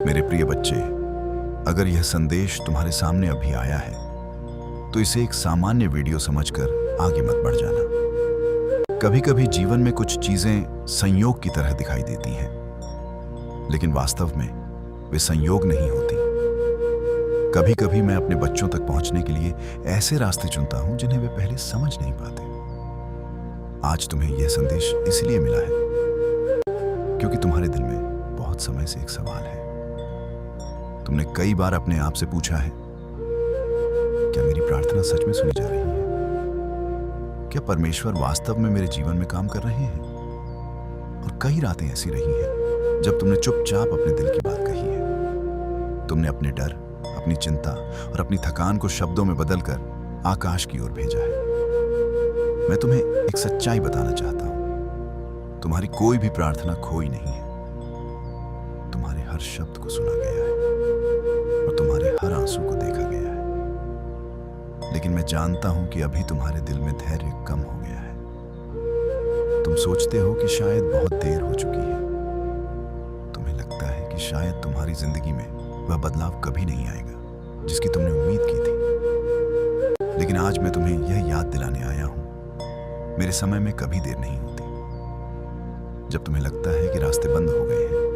मेरे प्रिय बच्चे, अगर यह संदेश तुम्हारे सामने अभी आया है तो इसे एक सामान्य वीडियो समझकर आगे मत बढ़ जाना। कभी कभी जीवन में कुछ चीजें संयोग की तरह दिखाई देती हैं, लेकिन वास्तव में वे संयोग नहीं होती। कभी कभी मैं अपने बच्चों तक पहुंचने के लिए ऐसे रास्ते चुनता हूं जिन्हें वे पहले समझ नहीं पाते। आज तुम्हें यह संदेश इसलिए मिला है क्योंकि तुम्हारे दिल में बहुत समय से एक सवाल है। तुमने कई बार अपने आप से पूछा है, क्या मेरी प्रार्थना सच में सुनी जा रही है? क्या परमेश्वर वास्तव में मेरे जीवन में काम कर रहे हैं? और कई रातें ऐसी रही हैं जब तुमने चुपचाप अपने दिल की बात कही है। तुमने अपने डर, अपनी चिंता और अपनी थकान को शब्दों में बदलकर आकाश की ओर भेजा है। मैं तुम्हें एक सच्चाई बताना चाहता हूं, तुम्हारी कोई भी प्रार्थना खोई नहीं है। तुम्हारे हर शब्द को सुना गया है और तुम्हारे हर आंसू को देखा गया है। लेकिन मैं जानता हूं कि अभी तुम्हारे दिल में धैर्य कम हो गया है। तुम सोचते हो कि शायद बहुत देर हो चुकी है। तुम्हें लगता है कि शायद तुम्हारी जिंदगी में वह बदलाव कभी नहीं आएगा जिसकी तुमने उम्मीद की थी। लेकिन आज मैं तुम्हें यह याद दिलाने आया हूं, मेरे समय में कभी देर नहीं होती। जब तुम्हें लगता है कि रास्ते बंद हो गए हैं,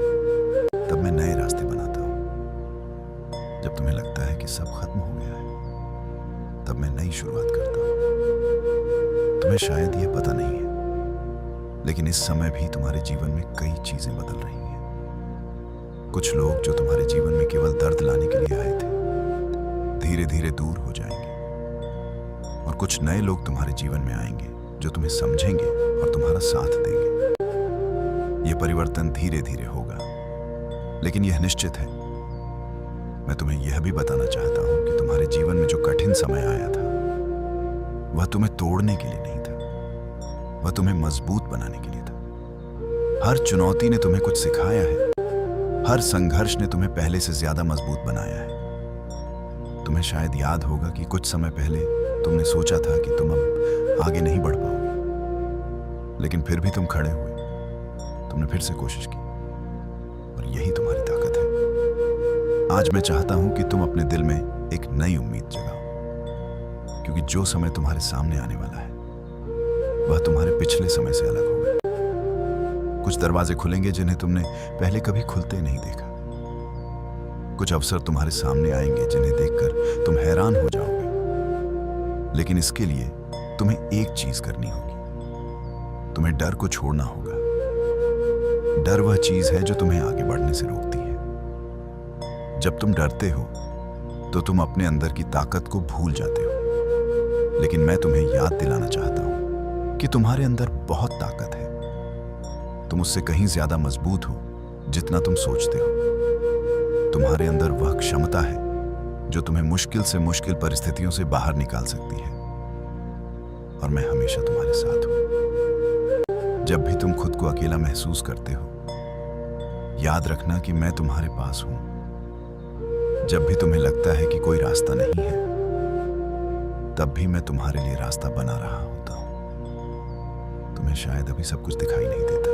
तब मैं नए रास्ते बनाता हूं। जब तुम्हें लगता है कि सब खत्म हो गया है, तब मैं नई शुरुआत करता हूं। तुम्हें शायद यह पता नहीं है, लेकिन इस समय भी तुम्हारे जीवन में कई चीजें बदल रही हैं। कुछ लोग जो तुम्हारे जीवन में केवल दर्द लाने के लिए आए थे, धीरे धीरे दूर हो जाएंगे। और कुछ नए लोग तुम्हारे जीवन में आएंगे जो तुम्हें समझेंगे और तुम्हारा साथ देंगे। यह परिवर्तन धीरे धीरे होगा, लेकिन यह निश्चित है। मैं तुम्हें यह भी बताना चाहता हूं कि तुम्हारे जीवन में जो कठिन समय आया था, वह तुम्हें तोड़ने के लिए नहीं था, वह तुम्हें मजबूत बनाने के लिए था। हर चुनौती ने तुम्हें कुछ सिखाया है, हर संघर्ष ने तुम्हें पहले से ज्यादा मजबूत बनाया है। तुम्हें शायद याद होगा कि कुछ समय पहले तुमने सोचा था कि तुम अब आगे नहीं बढ़ पाओगे, लेकिन फिर भी तुम खड़े हुए। तुमने फिर से कोशिश की, और यही तुम्हारी ताकत है। आज मैं चाहता हूं कि तुम अपने दिल में एक नई उम्मीद जगाओ, क्योंकि जो समय तुम्हारे सामने आने वाला है, वह तुम्हारे पिछले समय से अलग होगा। कुछ दरवाजे खुलेंगे जिन्हें तुमने पहले कभी खुलते नहीं देखा। कुछ अवसर तुम्हारे सामने आएंगे जिन्हें देखकर तुम हैरान हो जाओगे। लेकिन इसके लिए तुम्हें एक चीज करनी होगी, तुम्हें डर को छोड़ना होगा। डर वह चीज है जो तुम्हें आगे बढ़ने से रोकती है। जब तुम डरते हो तो तुम अपने अंदर की ताकत को भूल जाते हो। लेकिन मैं तुम्हें याद दिलाना चाहता हूं कि तुम्हारे अंदर बहुत ताकत है। तुम उससे कहीं ज्यादा मजबूत हो जितना तुम सोचते हो। तुम्हारे अंदर वह क्षमता है जो तुम्हें मुश्किल से मुश्किल परिस्थितियों से बाहर निकाल सकती है। और मैं हमेशा तुम्हारे साथ हूं। जब भी तुम खुद को अकेला महसूस करते हो, याद रखना कि मैं तुम्हारे पास हूं। जब भी तुम्हें लगता है कि कोई रास्ता नहीं है, तब भी मैं तुम्हारे लिए रास्ता बना रहा होता हूं। तुम्हें शायद अभी सब कुछ दिखाई नहीं देता,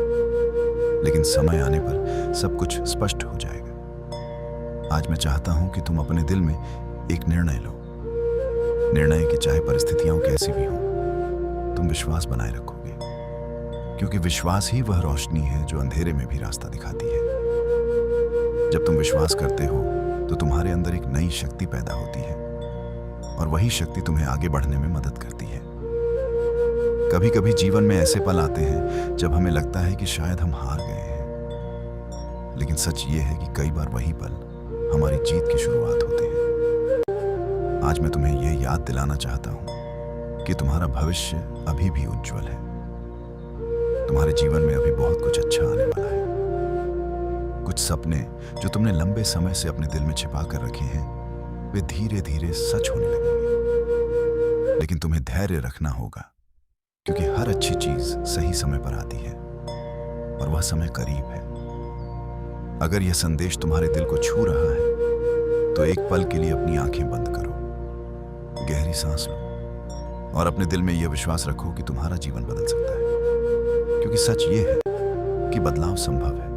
लेकिन समय आने पर सब कुछ स्पष्ट हो जाएगा। आज मैं चाहता हूं कि तुम अपने दिल में एक निर्णय लो। निर्णय कि चाहे परिस्थितियां कैसी भी हों, तुम विश्वास बनाए रखोगे, क्योंकि विश्वास ही वह रोशनी है जो अंधेरे में भी रास्ता दिखाती है। जब तुम विश्वास करते हो तो तुम्हारे अंदर एक नई शक्ति पैदा होती है, और वही शक्ति तुम्हें आगे बढ़ने में मदद करती है। कभी कभी जीवन में ऐसे पल आते हैं जब हमें लगता है कि शायद हम हार गए हैं, लेकिन सच ये है कि कई बार वही पल हमारी जीत की शुरुआत होते हैं। आज मैं तुम्हें यह याद दिलाना चाहता हूं कि तुम्हारा भविष्य अभी भी उज्जवल है। तुम्हारे जीवन में अभी बहुत कुछ अच्छा आने वाला है। कुछ सपने जो तुमने लंबे समय से अपने दिल में छिपा कर रखे हैं, वे धीरे धीरे सच होने लगेंगे। लेकिन तुम्हें धैर्य रखना होगा, क्योंकि हर अच्छी चीज सही समय पर आती है, और वह समय करीब है। अगर यह संदेश तुम्हारे दिल को छू रहा है, तो एक पल के लिए अपनी आंखें बंद करो, गहरी सांस लो, और अपने दिल में यह विश्वास रखो कि तुम्हारा जीवन बदल सकता है। क्योंकि सच ये है कि बदलाव संभव है,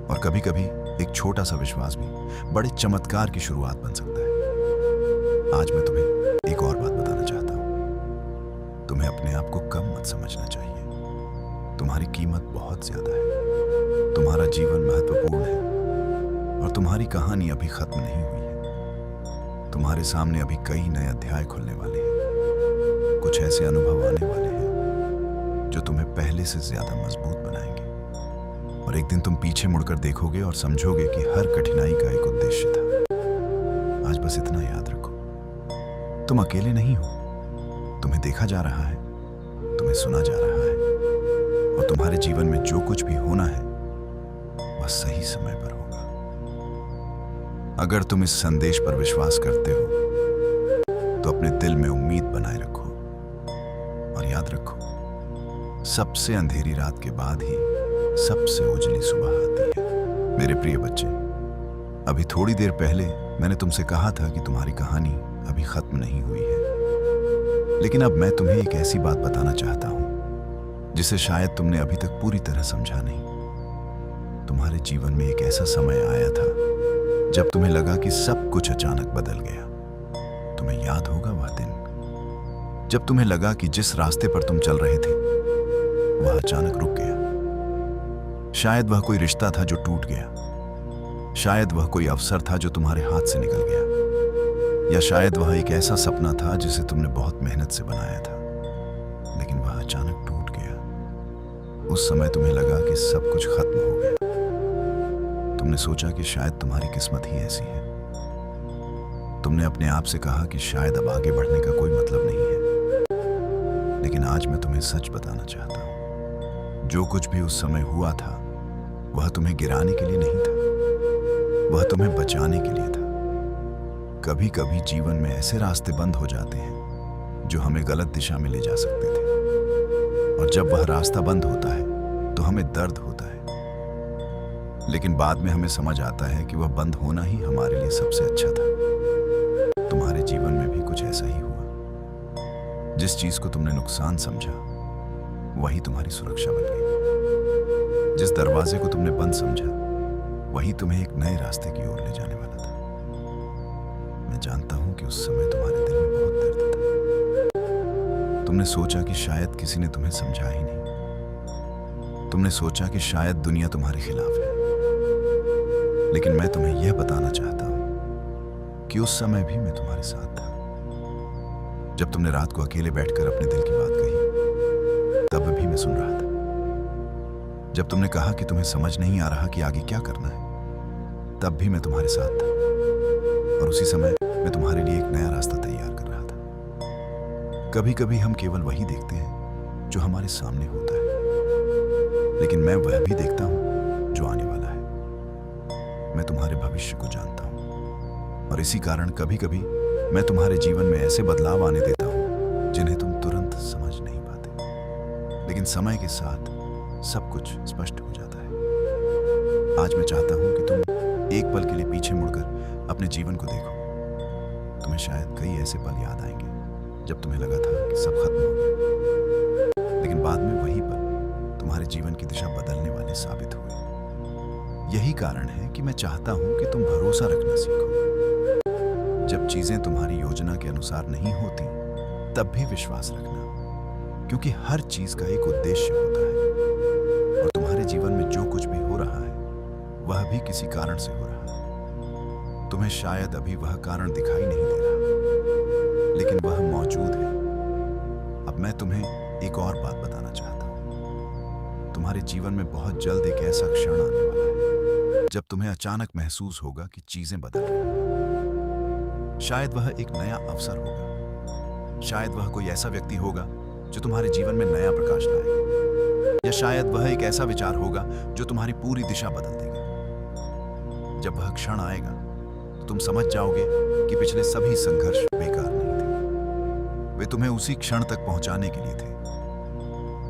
और कभी कभी एक छोटा सा विश्वास भी बड़े चमत्कार की शुरुआत बन सकता है। आज मैं तुम्हें एक और बात बताना चाहता हूं। तुम्हें अपने आप को कम मत समझना चाहिए। तुम्हारी कीमत बहुत ज्यादा है। तुम्हारा जीवन महत्वपूर्ण है और तुम्हारी कहानी अभी खत्म नहीं हुई है। तुम्हारे सामने अभी कई नए अध्याय खुलने वाले हैं। कुछ ऐसे अनुभव आने वाले हैं जो तुम्हें पहले से ज्यादा मजबूत बनाएंगे और एक दिन तुम पीछे मुड़कर देखोगे और समझोगे कि हर कठिनाई का एक उद्देश्य था। आज बस इतना याद रखो, तुम अकेले नहीं हो। तुम्हें देखा जा रहा है, तुम्हें सुना जा रहा है और तुम्हारे जीवन में जो कुछ भी होना है वह सही समय पर होगा। अगर तुम इस संदेश पर विश्वास करते हो तो अपने दिल में उम्मीद बनाए रखो और याद रखो, सबसे अंधेरी रात के बाद ही सबसे उजली सुबह आती है। मेरे प्रिय बच्चे, अभी थोड़ी देर पहले मैंने तुमसे कहा था कि तुम्हारी कहानी अभी खत्म नहीं हुई है, लेकिन अब मैं तुम्हें एक ऐसी बात बताना चाहता हूं जिसे शायद तुमने अभी तक पूरी तरह समझा नहीं। तुम्हारे जीवन में एक ऐसा समय आया था जब तुम्हें लगा कि सब कुछ अचानक बदल गया। तुम्हें याद होगा वह दिन जब तुम्हें लगा कि जिस रास्ते पर तुम चल रहे थे वह अचानक रुक गया। शायद वह कोई रिश्ता था जो टूट गया, शायद वह कोई अवसर था जो तुम्हारे हाथ से निकल गया, या शायद वह एक ऐसा सपना था जिसे तुमने बहुत मेहनत से बनाया था लेकिन वह अचानक टूट गया। उस समय तुम्हें लगा कि सब कुछ खत्म हो गया। तुमने सोचा कि शायद तुम्हारी किस्मत ही ऐसी है। तुमने अपने आप से कहा कि शायद अब आगे बढ़ने का कोई मतलब नहीं है। लेकिन आज मैं तुम्हें सच बताना चाहता हूं, जो कुछ भी उस समय हुआ था वह तुम्हें गिराने के लिए नहीं था, वह तुम्हें बचाने के लिए था। कभी कभी जीवन में ऐसे रास्ते बंद हो जाते हैं जो हमें गलत दिशा में ले जा सकते थे, और जब वह रास्ता बंद होता है तो हमें दर्द होता है, लेकिन बाद में हमें समझ आता है कि वह बंद होना ही हमारे लिए सबसे अच्छा था। तुम्हारे जीवन में भी कुछ ऐसा ही हुआ। जिस चीज को तुमने नुकसान समझा वही तुम्हारी सुरक्षा बन गई। जिस दरवाजे को तुमने बंद समझा वही तुम्हें एक नए रास्ते की ओर ले जाने वाला था। मैं जानता हूं कि उस समय तुम्हारे दिल में बहुत दर्द था। तुमने सोचा कि शायद किसी ने तुम्हें समझा ही नहीं। तुमने सोचा कि शायद दुनिया तुम्हारे खिलाफ है। लेकिन मैं तुम्हें यह बताना चाहता हूं कि उस समय भी मैं तुम्हारे साथ था। जब तुमने रात को अकेले बैठकर अपने दिल की बात कही तब भी मैं सुन रहा था। जब तुमने कहा कि तुम्हें समझ नहीं आ रहा कि आगे क्या करना है तब भी मैं तुम्हारे साथ था, और उसी समय मैं तुम्हारे लिए एक नया रास्ता तैयार कर रहा था। कभी कभी हम केवल वही देखते हैं जो हमारे सामने होता है, लेकिन मैं वह भी देखता हूं जो आने वाला है। मैं तुम्हारे भविष्य को जानता हूं और इसी कारण कभी कभी मैं तुम्हारे जीवन में ऐसे बदलाव आने देता हूं जिन्हें तुम तुरंत समझ नहीं पाते, लेकिन समय के साथ सब कुछ स्पष्ट हो जाता है। आज मैं चाहता हूं कि तुम एक पल के लिए पीछे मुड़कर अपने जीवन को देखो। तुम्हें शायद कई ऐसे पल याद आएंगे जब तुम्हें लगा था कि सब खत्म हो गया, लेकिन बाद में वही पल तुम्हारे जीवन की दिशा बदलने वाले साबित हुए। यही कारण है कि मैं चाहता हूं कि तुम भरोसा रखना सीखो। जब चीजें तुम्हारी योजना के अनुसार नहीं होती तब भी विश्वास रखना, क्योंकि हर चीज का एक उद्देश्य होता है और तुम्हारे जीवन में जो कुछ भी हो रहा है वह भी किसी कारण से हो रहा है। तुम्हें शायद अभी वह कारण दिखाई नहीं दे रहा, लेकिन वह मौजूद है। अब मैं तुम्हें एक और बात बताना चाहता हूं। तुम्हारे जीवन में बहुत जल्द एक ऐसा क्षण आने वाला है जब तुम्हें अचानक महसूस होगा कि चीजें बदल रही हैं। शायद वह एक नया अवसर होगा, शायद वह कोई ऐसा व्यक्ति होगा जो तुम्हारे जीवन में नया प्रकाश लाएगा, या शायद वह एक ऐसा विचार होगा जो तुम्हारी पूरी दिशा बदल देगा। जब वह क्षण आएगा तो तुम समझ जाओगे कि पिछले सभी संघर्ष बेकार नहीं थे। वे तुम्हें उसी क्षण तक पहुंचाने के लिए थे,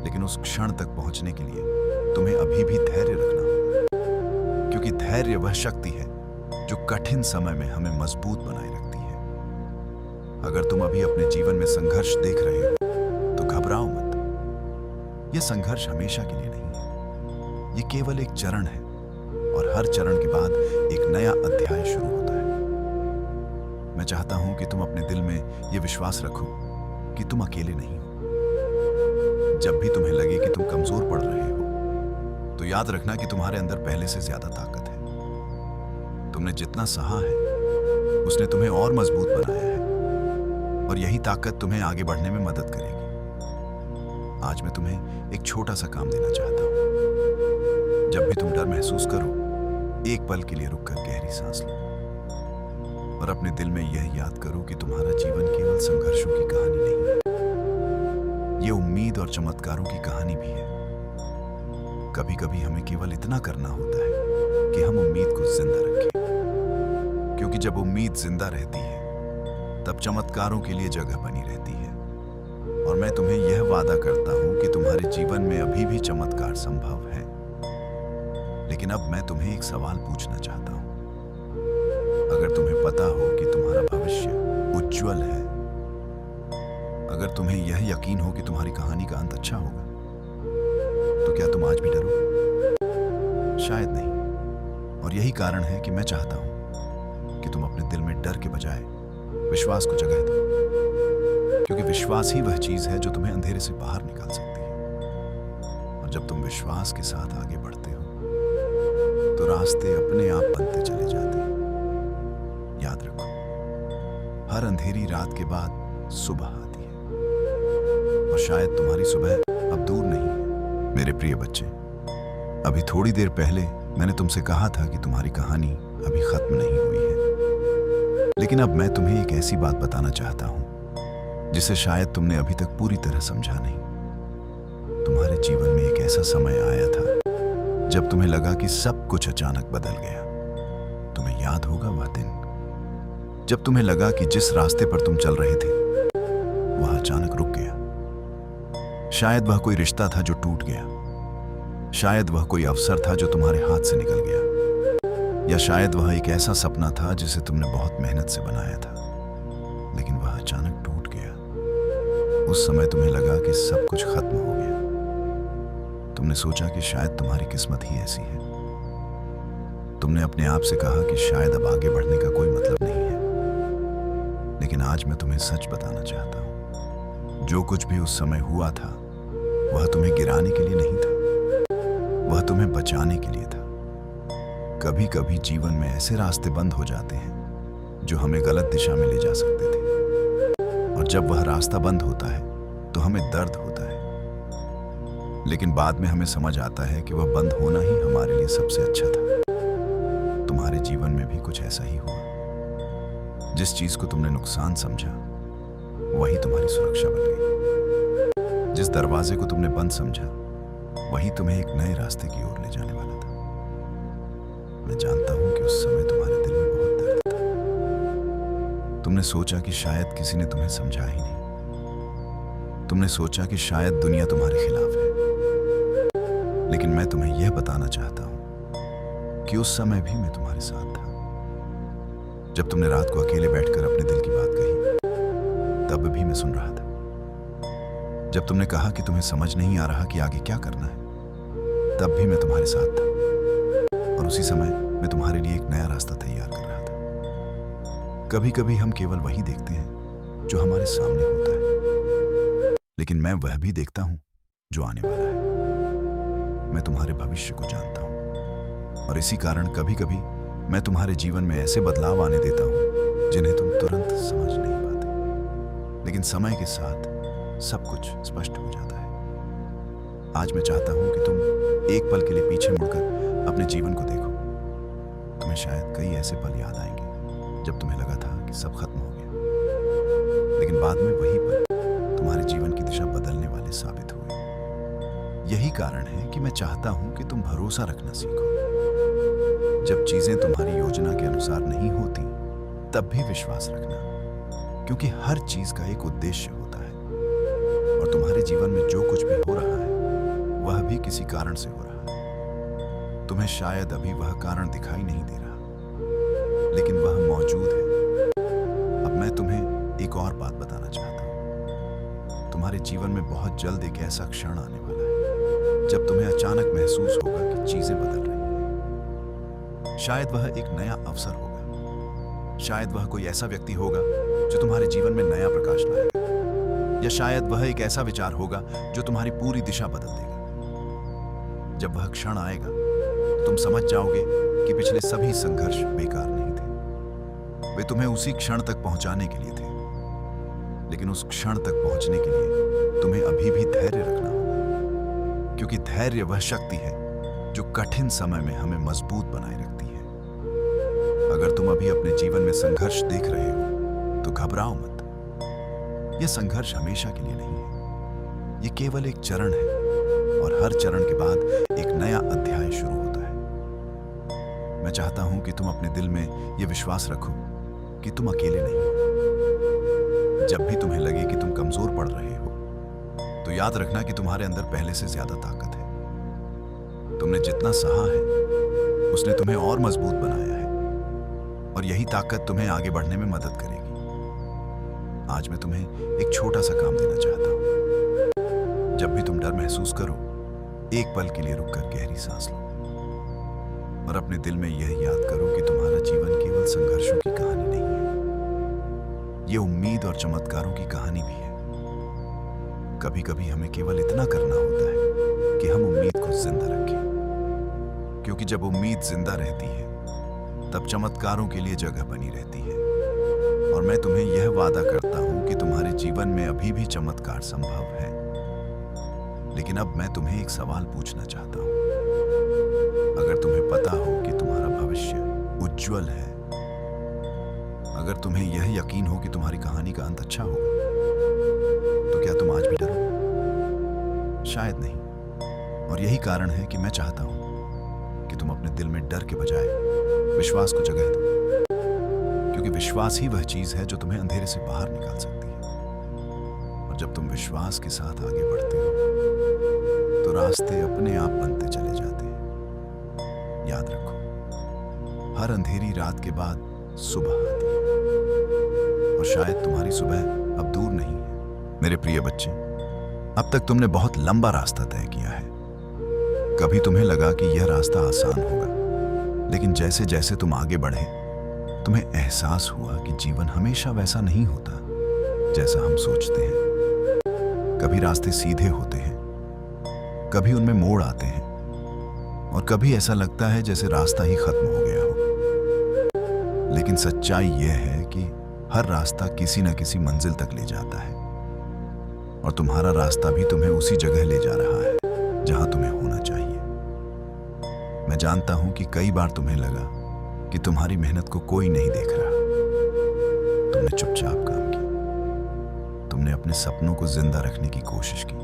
लेकिन उस क्षण तक पहुंचने के लिए तुम्हें अभी भी धैर्य रखना होगा, क्योंकि धैर्य वह शक्ति है जो कठिन समय में हमें मजबूत बनाए रखती है। अगर तुम अभी अपने जीवन में संघर्ष देख रहे हो तो घबराओ मत। यह संघर्ष हमेशा के लिए नहीं है, यह केवल एक चरण है और हर चरण के बाद एक नया अध्याय शुरू होता है। मैं चाहता हूं कि तुम अपने दिल में यह विश्वास रखो कि तुम अकेले नहीं हो। जब भी तुम्हें लगे कि तुम कमजोर पड़ रहे हो, तो याद रखना कि तुम्हारे अंदर पहले से ज्यादा ताकत है। तुमने जितना सहा है, उसने तुम्हें और मजबूत बनाया है, और यही ताकत तुम्हें आगे बढ़ने में मदद करेगी। आज मैं तुम्हें एक छोटा सा काम देना चाहता हूं। जब भी तुम डर महसूस करो, एक पल के लिए रुककर गहरी सांस लो और अपने दिल में यह याद करो कि तुम्हारा जीवन केवल संघर्षों की कहानी नहीं है, यह उम्मीद और चमत्कारों की कहानी भी है। कभी कभी हमें केवल इतना करना होता है कि हम उम्मीद को जिंदा रखें, क्योंकि जब उम्मीद जिंदा रहती है, तब चमत्कारों के लिए जगह बनी रहती है। और मैं तुम्हें यह वादा करता हूं कि तुम्हारे जीवन में अभी भी चमत्कार संभव है। लेकिन अब मैं तुम्हें एक सवाल पूछना चाहता हूं। अगर तुम्हें पता हो कि तुम्हारा भविष्य उज्जवल है, अगर तुम्हें यह यकीन हो कि तुम्हारी कहानी का अंत अच्छा होगा, तो क्या तुम आज भी डरोगे? शायद नहीं। और यही कारण है कि मैं चाहता हूं कि तुम अपने दिल में डर के बजाय विश्वास को जगह दो, क्योंकि विश्वास ही वह चीज है जो तुम्हें अंधेरे से बाहर निकाल सकती है। और जब तुम विश्वास के साथ आगे बढ़ते हो, तो रास्ते अपने आप बनते चले जाते हैं। याद रखो, हर अंधेरी रात के बाद सुबह आती है, और शायद तुम्हारी सुबह अब दूर नहीं है। मेरे प्रिय बच्चे, अभी थोड़ी देर पहले मैंने तुमसे कहा था कि तुम्हारी कहानी अभी खत्म नहीं हुई है। लेकिन अब मैं तुम्हें एक ऐसी बात बताना चाहता हूं जिसे शायद तुमने अभी तक पूरी तरह समझा नहीं। तुम्हारे जीवन में एक ऐसा समय आया था जब तुम्हें लगा कि सब कुछ अचानक बदल गया। तुम्हें याद होगा वह दिन जब तुम्हें लगा कि जिस रास्ते पर तुम चल रहे थे, वह अचानक रुक गया। शायद वह कोई रिश्ता था जो टूट गया, शायद वह कोई अवसर था जो तुम्हारे हाथ से निकल गया, या शायद वह एक ऐसा सपना था जिसे तुमने बहुत मेहनत से बनाया था, लेकिन वह अचानक टूट गया। उस समय तुम्हें लगा कि सब कुछ खत्म हो गया। तुमने सोचा कि शायद तुम्हारी किस्मत ही ऐसी है। तुमने अपने आप से कहा कि शायद अब आगे बढ़ने का कोई मतलब नहीं है। लेकिन आज मैं तुम्हें सच बताना चाहता हूं, जो कुछ भी उस समय हुआ था, वह तुम्हें गिराने के लिए नहीं था, वह तुम्हें बचाने के लिए था। कभी कभी जीवन में ऐसे रास्ते बंद हो जाते हैं जो हमें गलत दिशा में ले जा सकते थे, और जब वह रास्ता बंद होता है तो हमें दर्द होता है। लेकिन बाद में हमें समझ आता है कि वह बंद होना ही हमारे लिए सबसे अच्छा था। तुम्हारे जीवन में भी कुछ ऐसा ही हुआ। जिस चीज को तुमने नुकसान समझा, वही तुम्हारी सुरक्षा बन गई। जिस दरवाजे को तुमने बंद समझा, वही तुम्हें एक नए रास्ते की ओर ले जाने वाला था। मैं जानता हूं कि उस समय तुम्हारे दिल में बहुत दर्द था। तुमने सोचा कि शायद किसी ने तुम्हें समझा ही नहीं। तुमने सोचा कि शायद दुनिया तुम्हारे खिलाफ है। लेकिन मैं तुम्हें यह बताना चाहता हूं कि उस समय भी मैं तुम्हारे साथ था। जब तुमने रात को अकेले बैठकर अपने दिल की बात कही, तब भी मैं सुन रहा था। जब तुमने कहा कि तुम्हें समझ नहीं आ रहा कि आगे क्या करना है, तब भी मैं तुम्हारे साथ था। और उसी समय मैं तुम्हारे लिए एक नया रास्ता तैयार कर रहा था। कभी कभी हम केवल वही देखते हैं जो हमारे सामने होता है, लेकिन मैं वह भी देखता हूं जो आने वाला है। मैं तुम्हारे भविष्य को जानता हूं, और इसी कारण कभी कभी मैं तुम्हारे जीवन में ऐसे बदलाव आने देता हूं जिन्हें तुम तुरंत समझ नहीं पाते। लेकिन समय के साथ सब कुछ स्पष्ट हो जाता है। आज मैं चाहता हूं कि तुम एक पल के लिए पीछे मुड़कर अपने जीवन को देखो। तुम्हें शायद कई ऐसे पल याद आएंगे जब तुम्हें लगा था कि सब खत्म हो गया, लेकिन बाद में वही पल तुम्हारे जीवन की दिशा बदलने वाले साबित हुए। यही कारण है कि मैं चाहता हूं कि तुम भरोसा रखना सीखो। जब चीजें तुम्हारी योजना के अनुसार नहीं होती, तब भी विश्वास रखना, क्योंकि हर चीज का एक उद्देश्य होता है। और तुम्हारे जीवन में जो कुछ भी हो रहा है, वह भी किसी कारण से हो रहा है। तुम्हें शायद अभी वह कारण दिखाई नहीं दे रहा, लेकिन वह मौजूद है। अब मैं तुम्हें एक और बात बताना चाहता हूं। तुम्हारे जीवन में बहुत जल्द एक ऐसा क्षण आने वाला है जब तुम्हें अचानक महसूस होगा कि चीजें बदल रही हैं। शायद वह एक नया अवसर होगा, शायद वह कोई ऐसा व्यक्ति होगा जो तुम्हारे जीवन में नया प्रकाश लाएगा, या शायद वह एक ऐसा विचार होगा जो तुम्हारी पूरी दिशा बदल देगा। जब वह क्षण आएगा तो तुम समझ जाओगे कि पिछले सभी संघर्ष बेकार नहीं थे। वे तुम्हें उसी क्षण तक पहुंचाने के लिए थे, लेकिन उस क्षण तक पहुंचने के लिए तुम्हें अभी भी धैर्य रखना होगा, क्योंकि धैर्य वह शक्ति है जो कठिन समय में हमें मजबूत बनाए रखती है। अगर तुम अभी अपने जीवन में संघर्ष देख रहे हो तो घबराओ मत। यह संघर्ष हमेशा के लिए नहीं है, यह केवल एक चरण है, और हर चरण के बाद एक नया अध्याय शुरू होता है। मैं चाहता हूं कि तुम अपने दिल में यह विश्वास रखो कि तुम अकेले नहीं हो। जब भी तुम्हें लगे कि तुम कमजोर पड़ रहे हो, तो याद रखना कि तुम्हारे अंदर पहले से ज्यादा ताकत है। तुमने जितना सहा है उसने तुम्हें और मजबूत बनाया है, और यही ताकत तुम्हें आगे बढ़ने में मदद करेगी। आज मैं तुम्हें एक छोटा सा काम देना चाहता हूं। जब भी तुम डर महसूस करो, एक पल के लिए रुककर गहरी सांस लो और अपने दिल में यह याद करो कि तुम्हारा जीवन केवल संघर्षों की कहानी नहीं है, यह उम्मीद और चमत्कारों की कहानी भी है। कभी कभी हमें केवल इतना करना होता है कि हम उम्मीद को जिंदा रखें, क्योंकि जब उम्मीद जिंदा रहती है तब चमत्कारों के लिए जगह बनी रहती है। और मैं तुम्हें यह वादा करता हूं कि तुम्हारे जीवन में अभी भी चमत्कार संभव है। लेकिन अब मैं तुम्हें एक सवाल पूछना चाहता हूं। अगर तुम्हें पता हो कि तुम्हारा भविष्य उज्जवल है, अगर तुम्हें यह यकीन हो कि तुम्हारी कहानी का अंत अच्छा होगा, तो क्या तुम आज भी डरोगे? शायद नहीं। और यही कारण है कि मैं चाहता हूं कि तुम अपने दिल में डर के बजाय विश्वास को जगह दो, क्योंकि विश्वास ही वह चीज है जो तुम्हें अंधेरे से बाहर निकाल सकती है। और जब तुम विश्वास के साथ आगे बढ़ते हो तो रास्ते अपने आप बनते चले जाते हैं। याद रखो, हर अंधेरी रात के बाद सुबह आती है, और शायद तुम्हारी सुबह अब दूर नहीं है। मेरे प्रिय बच्चे, अब तक तुमने बहुत लंबा रास्ता तय किया है। कभी तुम्हें लगा कि यह रास्ता आसान होगा, लेकिन जैसे जैसे तुम आगे बढ़े, तुम्हें एहसास हुआ कि जीवन हमेशा वैसा नहीं होता जैसा हम सोचते हैं। कभी रास्ते सीधे होते हैं, कभी उनमें मोड़ आते हैं, और कभी ऐसा लगता है जैसे रास्ता ही खत्म हो गया हो। लेकिन सच्चाई यह है कि हर रास्ता किसी न किसी मंजिल तक ले जाता है, और तुम्हारा रास्ता भी तुम्हें उसी जगह ले जा रहा है जहां तुम्हें होना चाहिए। मैं जानता हूं कि कई बार तुम्हें लगा कि तुम्हारी मेहनत को कोई नहीं देख रहा। तुमने चुपचाप काम किया, तुमने अपने सपनों को जिंदा रखने की कोशिश की,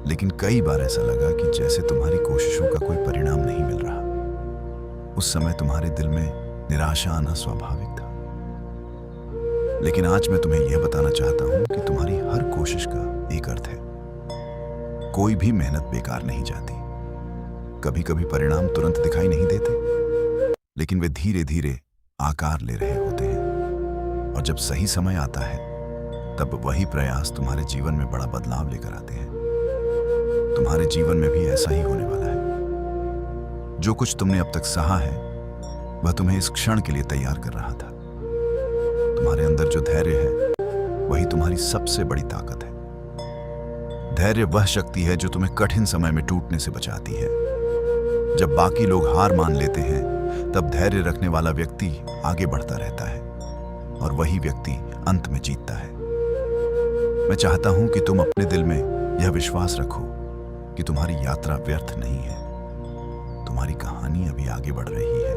लेकिन कई बार ऐसा लगा कि जैसे तुम्हारी कोशिशों का कोई परिणाम नहीं मिल रहा। उस समय तुम्हारे दिल में निराशा आना स्वाभाविक था। लेकिन आज मैं तुम्हें यह बताना चाहता हूं कि तुम्हारी हर कोशिश का एक अर्थ है। कोई भी मेहनत बेकार नहीं जाती। कभी कभी परिणाम तुरंत दिखाई नहीं देते, लेकिन वे धीरे धीरे आकार ले रहे होते हैं, और जब सही समय आता है तब वही प्रयास तुम्हारे जीवन में बड़ा बदलाव लेकर आते हैं। तुम्हारे जीवन में भी ऐसा ही होने वाला है। जो कुछ तुमने अब तक सहा है वह तुम्हें इस क्षण के लिए तैयार कर रहा था। तुम्हारे अंदर जो धैर्य है वही तुम्हारी सबसे बड़ी ताकत है। धैर्य वह शक्ति है जो तुम्हें कठिन समय में टूटने से बचाती है। जब बाकी लोग हार मान लेते हैं, तब धैर्य रखने वाला व्यक्ति आगे बढ़ता रहता है, और वही व्यक्ति अंत में जीतता है। मैं चाहता हूं कि तुम अपने दिल में यह विश्वास रखो कि तुम्हारी यात्रा व्यर्थ नहीं है। तुम्हारी कहानी अभी आगे बढ़ रही है,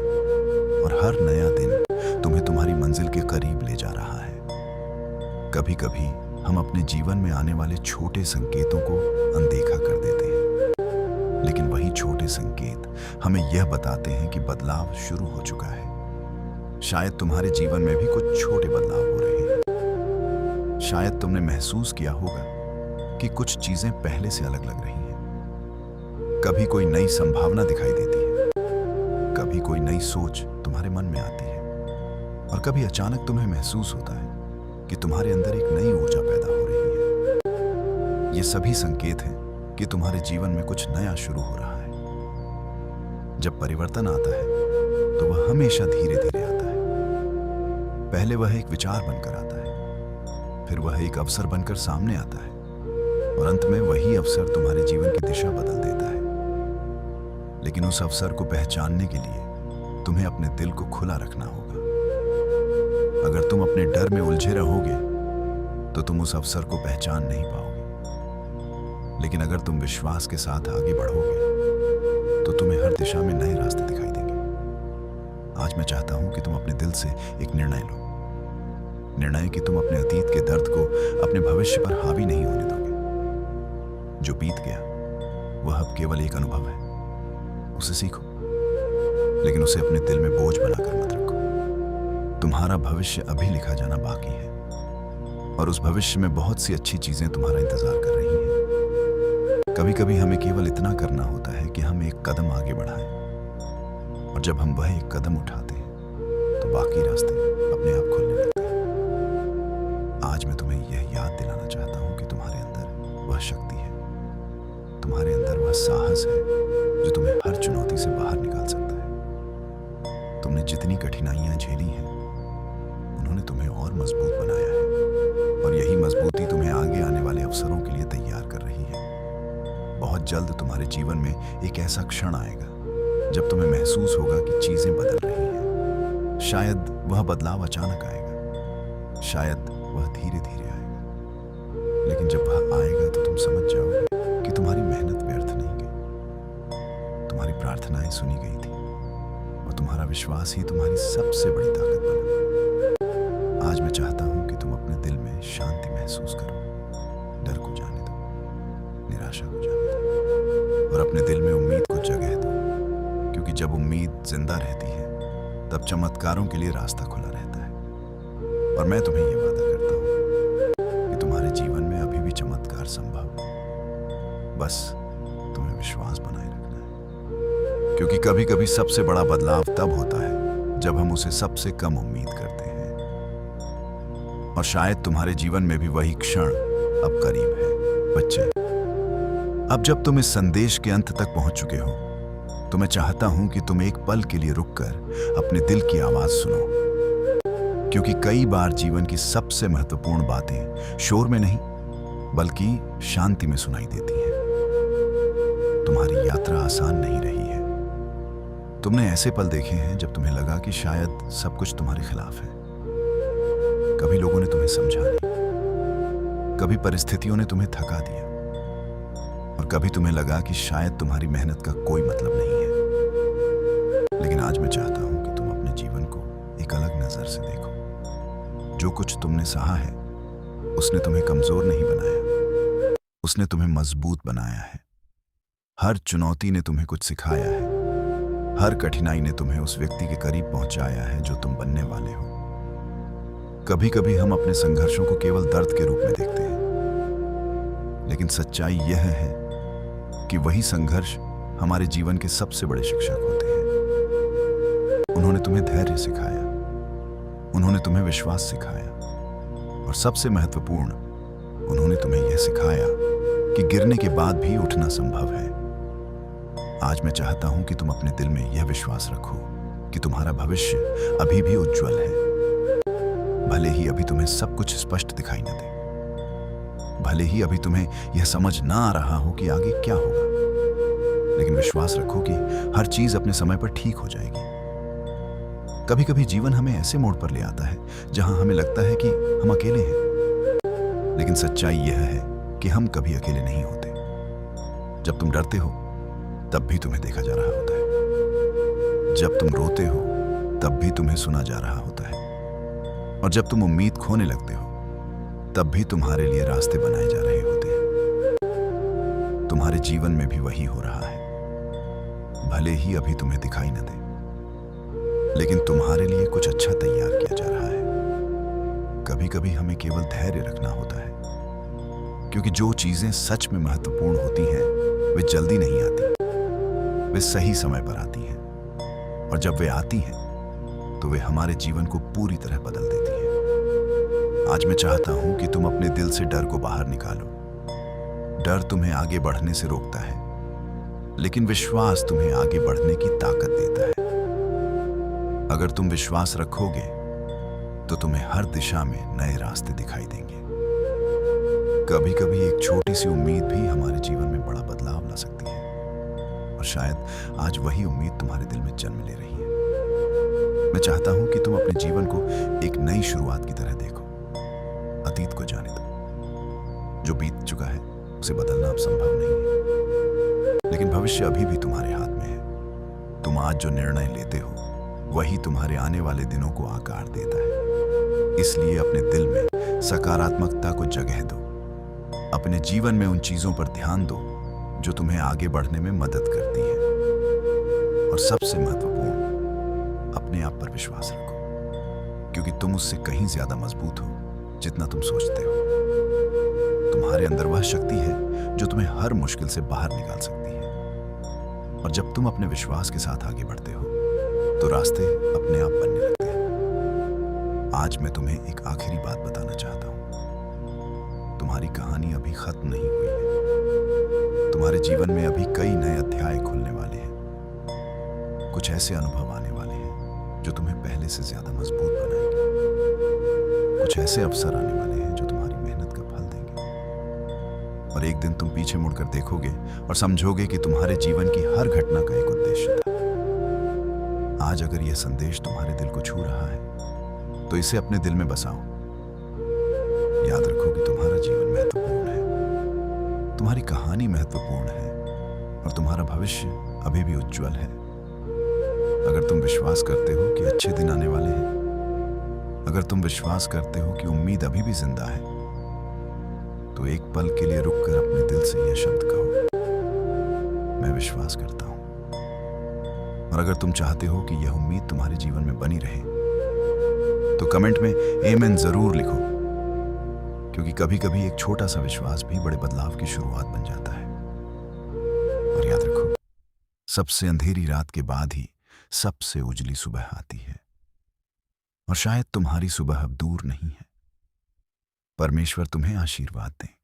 और हर नया दिन तुम्हें तुम्हारी मंजिल के करीब ले जा रहा है। कभी कभी हम अपने जीवन में आने वाले छोटे संकेतों को अनदेखा कर देते हैं, लेकिन वही छोटे संकेत हमें यह बताते हैं कि बदलाव शुरू हो चुका है। शायद तुम्हारे जीवन में भी कुछ छोटे बदलाव हो रहे हैं। शायद तुमने महसूस किया होगा कि कुछ चीजें पहले से अलग लग रही हैं। कभी कोई नई संभावना दिखाई देती है, कभी कोई नई सोच तुम्हारे मन में आती है, और कभी अचानक तुम्हें महसूस होता है कि तुम्हारे अंदर एक नई ऊर्जा पैदा हो रही है। ये सभी संकेत हैं कि तुम्हारे जीवन में कुछ नया शुरू हो रहा है। जब परिवर्तन आता है तो वह हमेशा धीरे धीरे आता है। पहले वह एक विचार बनकर आता है, फिर वह एक अवसर बनकर सामने आता है और अंत में वही अवसर तुम्हारे जीवन की दिशा बदल देता है। लेकिन उस अवसर को पहचानने के लिए तुम्हें अपने दिल को खुला रखना होगा। अगर तुम अपने डर में उलझे रहोगे तो तुम उस अवसर को पहचान नहीं पाओगे। लेकिन अगर तुम विश्वास के साथ आगे बढ़ोगे तो तुम्हें हर दिशा में नए रास्ते दिखाई देंगे। आज मैं चाहता हूं कि तुम अपने दिल से एक निर्णय लो। निर्णय कि तुम अपने अतीत के दर्द को अपने भविष्य पर हावी नहीं होने दोगे। जो बीत गया वह अब केवल एक अनुभव है, उसे सीखो, लेकिन उसे अपने दिल में बोझ बनाकर मत रखो। तुम्हारा भविष्य अभी लिखा जाना बाकी है और उस भविष्य में बहुत सी अच्छी चीजें तुम्हारा इंतजार कर रही हैं। कभी कभी हमें केवल इतना करना होता है कि हम एक कदम आगे बढ़ाएं, और जब हम वह एक कदम उठाते हैं तो बाकी रास्ते अपने आप खुलने लगते हैं। आज मैं तुम्हें यह याद दिलाना चाहता हूं कि तुम्हारे अंदर वह शक्ति है, तुम्हारे अंदर वह साहस है जो तुम्हें हर चुनौती से बाहर निकाल सकता है। तुमने जितनी कठिनाइयां झेली हैं उन्होंने तुम्हें और मजबूत बनाया है, और यही मजबूती तुम्हें आगे आने वाले अवसरों के लिए तैयार कर रही है। बहुत जल्द तुम्हारे जीवन में एक ऐसा क्षण आएगा जब तुम्हें महसूस होगा कि चीजें बदल रही हैं। शायद वह बदलाव अचानक आएगा, शायद वह धीरे धीरे आएगा, लेकिन जब वह आएगा तो तुम समझ जाओगे कि तुम्हारी मेहनत व्यर्थ नहीं गई, तुम्हारी प्रार्थनाएं सुनी गई थी और तुम्हारा विश्वास ही तुम्हारी सबसे बड़ी ताकत बना। आज मैं चाहता हूं कि तुम अपने दिल में शांति महसूस करो, डर को जाने दो, निराशा को जाने दो और अपने दिल में उम्मीद को जगह दो, क्योंकि जब उम्मीद जिंदा रहती है तब चमत्कारों के लिए रास्ता खुला रहता है। और मैं तुम्हें यह वादा करता हूं कि तुम्हारे जीवन में अभी भी चमत्कार संभव है, बस तुम्हें विश्वास बनाए रखना है। क्योंकि कभी कभी सबसे बड़ा बदलाव तब होता है जब हम उसे सबसे कम उम्मीद करते हैं। और शायद तुम्हारे जीवन में भी वही क्षण अब करीब है। बच्चे, अब जब तुम इस संदेश के अंत तक पहुंच चुके हो तो मैं चाहता हूं कि तुम एक पल के लिए रुककर अपने दिल की आवाज सुनो, क्योंकि कई बार जीवन की सबसे महत्वपूर्ण बातें शोर में नहीं बल्कि शांति में सुनाई देती हैं। तुम्हारी यात्रा आसान नहीं रही है। तुमने ऐसे पल देखे हैं जब तुम्हें लगा कि शायद सब कुछ तुम्हारे खिलाफ है। कभी लोगों ने तुम्हें समझा नहीं, कभी परिस्थितियों ने तुम्हें थका दिया, और कभी तुम्हें लगा कि शायद तुम्हारी मेहनत का कोई मतलब नहीं है। लेकिन आज मैं चाहता हूं कि तुम अपने जीवन को एक अलग नजर से देखो। जो कुछ तुमने सहा है उसने तुम्हें कमजोर नहीं बनाया, उसने तुम्हें मजबूत बनाया है। हर चुनौती ने तुम्हें कुछ सिखाया है, हर कठिनाई ने तुम्हें उस व्यक्ति के करीब पहुंचाया है जो तुम बनने वाले हो। कभी कभी हम अपने संघर्षों को केवल दर्द के रूप में देखते हैं, लेकिन सच्चाई यह है कि वही संघर्ष हमारे जीवन के सबसे बड़े शिक्षक होते हैं। उन्होंने तुम्हें धैर्य सिखाया, उन्होंने तुम्हें विश्वास सिखाया, और सबसे महत्वपूर्ण, उन्होंने तुम्हें यह सिखाया कि गिरने के बाद भी उठना संभव है। आज मैं चाहता हूं कि तुम अपने दिल में यह विश्वास रखो कि तुम्हारा भविष्य अभी भी उज्जवल है। भले ही अभी तुम्हें सब कुछ स्पष्ट दिखाई न दे, भले ही अभी तुम्हें यह समझ ना आ रहा हो कि आगे क्या होगा, लेकिन विश्वास रखो कि हर चीज अपने समय पर ठीक हो जाएगी। कभी कभी जीवन हमें ऐसे मोड़ पर ले आता है जहां हमें लगता है कि हम अकेले हैं, लेकिन सच्चाई यह है कि हम कभी अकेले नहीं होते। जब तुम डरते हो तब भी तुम्हें देखा जा रहा होता है, जब तुम रोते हो तब भी तुम्हें सुना जा रहा होता है, और जब तुम उम्मीद खोने लगते हो तब भी तुम्हारे लिए रास्ते बनाए जा रहे होते हैं। तुम्हारे जीवन में भी वही हो रहा है। भले ही अभी तुम्हें दिखाई न दे, लेकिन तुम्हारे लिए कुछ अच्छा तैयार किया जा रहा है। कभी कभी हमें केवल धैर्य रखना होता है, क्योंकि जो चीजें सच में महत्वपूर्ण होती हैं वे जल्दी नहीं आती, वे सही समय पर आती हैं, और जब वे आती हैं तो वे हमारे जीवन को पूरी तरह बदल देती हैं। आज मैं चाहता हूं कि तुम अपने दिल से डर को बाहर निकालो। डर तुम्हें आगे बढ़ने से रोकता है, लेकिन विश्वास तुम्हें आगे बढ़ने की ताकत देता है। अगर तुम विश्वास रखोगे तो तुम्हें हर दिशा में नए रास्ते दिखाई देंगे। कभी कभी एक छोटी सी उम्मीद भी हमारे जीवन में बड़ा बदलाव ला सकती है, और शायद आज वही उम्मीद तुम्हारे दिल में जन्म ले रही है। मैं चाहता हूं कि तुम अपने जीवन को एक नई शुरुआत की तरह देखो। अतीत को जाने दो, जो बीत चुका है उसे बदलना अब संभव नहीं है, लेकिन भविष्य अभी भी तुम्हारे हाथ में है। तुम आज जो निर्णय लेते हो वही तुम्हारे आने वाले दिनों को आकार देता है। इसलिए अपने दिल में सकारात्मकता को जगह दो। अपने जीवन में उन चीजों पर ध्यान दो जो तुम्हें आगे बढ़ने में मदद करती हैं। और सबसे महत्वपूर्ण, अपने आप पर विश्वास रखो, क्योंकि तुम उससे कहीं ज्यादा मजबूत हो जितना तुम सोचते हो। तुम्हारे अंदर वह शक्ति है जो तुम्हें हर मुश्किल से बाहर निकाल सकती है। और जब तुम अपने विश्वास के साथ आगे बढ़ते हो तो रास्ते अपने आप बनने लगते हैं। आज मैं तुम्हें एक आखिरी बात बताना चाहता हूं। तुम्हारी कहानी अभी खत्म नहीं हुई है। तुम्हारे जीवन में अभी कई नए अध्याय खुलने वाले हैं। कुछ ऐसे अनुभव आने वाले हैं जो तुम्हें पहले से ज्यादा मजबूत बनाएंगे। कुछ ऐसे अवसर आने वाले हैं जो तुम्हारी मेहनत का फल देंगे। और एक दिन तुम पीछे मुड़कर देखोगे और समझोगे कि तुम्हारे जीवन की हर घटना का एक उद्देश्य था। आज अगर यह संदेश तुम्हारे दिल को छू रहा है तो इसे अपने दिल में बसाओ। याद रखो कि तुम्हारा जीवन महत्वपूर्ण है, तुम्हारी कहानी महत्वपूर्ण है, और तुम्हारा भविष्य अभी भी उज्जवल है। अगर तुम विश्वास करते हो कि अच्छे दिन आने वाले हैं, अगर तुम विश्वास करते हो कि उम्मीद अभी भी जिंदा है, तो एक पल के लिए रुककर अपने दिल से यह शब्द कहो, मैं विश्वास करता हूं। और अगर तुम चाहते हो कि यह उम्मीद तुम्हारे जीवन में बनी रहे तो कमेंट में आमीन जरूर लिखो, क्योंकि कभी कभी एक छोटा सा विश्वास भी बड़े बदलाव की शुरुआत बन जाता है। और याद रखो, सबसे अंधेरी रात के बाद ही सबसे उजली सुबह आती है। और शायद तुम्हारी सुबह अब दूर नहीं है। परमेश्वर तुम्हें आशीर्वाद दें।